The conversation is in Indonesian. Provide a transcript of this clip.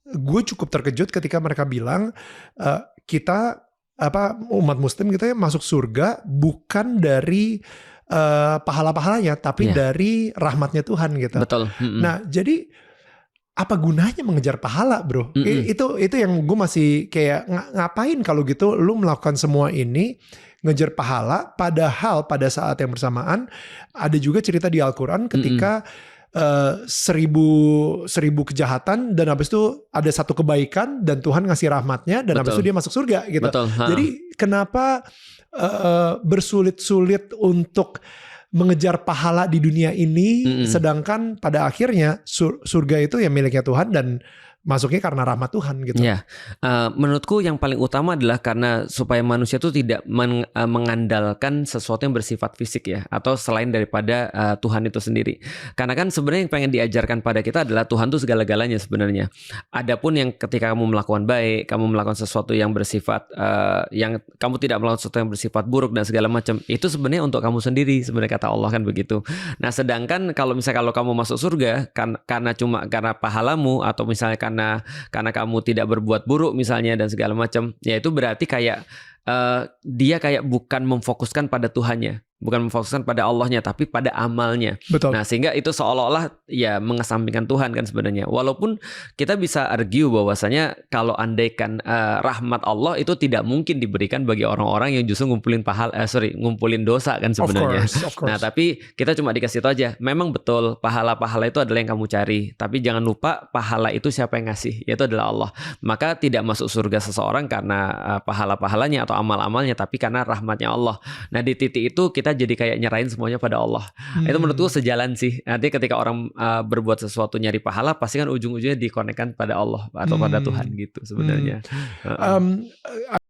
gue cukup terkejut ketika mereka bilang kita umat Muslim gitu ya masuk surga bukan dari pahala-pahalanya, tapi dari rahmatnya Tuhan gitu. Betul. Nah, jadi apa gunanya mengejar pahala, bro? Itu yang gue masih kayak ngapain kalau gitu lu melakukan semua ini ngejar pahala, padahal pada saat yang bersamaan ada juga cerita di Al-Quran ketika 1000 kejahatan dan habis itu ada satu kebaikan dan Tuhan ngasih rahmatnya dan habis itu dia masuk surga gitu. Jadi kenapa bersulit-sulit untuk mengejar pahala di dunia ini, sedangkan pada akhirnya surga itu ya miliknya Tuhan dan masuknya karena rahmat Tuhan gitu. Ya, menurutku yang paling utama adalah karena supaya manusia itu tidak mengandalkan sesuatu yang bersifat fisik ya, atau selain daripada Tuhan itu sendiri. Karena kan sebenarnya yang pengen diajarkan pada kita adalah Tuhan itu segala-galanya sebenarnya. Adapun yang ketika kamu melakukan baik, kamu melakukan sesuatu yang bersifat yang kamu tidak melakukan sesuatu yang bersifat buruk dan segala macam, itu sebenarnya untuk kamu sendiri sebenarnya kata Allah kan begitu. Nah, sedangkan kalau kamu masuk surga karena pahalamu atau misalnya karena kamu tidak berbuat buruk misalnya dan segala macam, ya itu berarti kayak dia kayak bukan memfokuskan pada Tuhannya, bukan memfokuskan pada Allahnya, tapi pada amalnya. Betul. Nah, sehingga itu seolah-olah ya mengesampingkan Tuhan kan sebenarnya. Walaupun kita bisa argue bahwasanya kalau andaikan rahmat Allah itu tidak mungkin diberikan bagi orang-orang yang justru ngumpulin dosa kan sebenarnya. Of course. Nah, tapi kita cuma dikasih tahu aja, memang betul pahala-pahala itu adalah yang kamu cari, tapi jangan lupa pahala itu siapa yang ngasih, yaitu adalah Allah. Maka tidak masuk surga seseorang karena pahala-pahalanya atau amal-amalnya, tapi karena rahmatnya Allah. Nah, di titik itu kita jadi kayak nyerahin semuanya pada Allah. Itu menurutku sejalan sih. Nanti ketika orang berbuat sesuatu nyari pahala, pasti kan ujung-ujungnya dikonekkan pada Allah atau pada Tuhan gitu sebenarnya.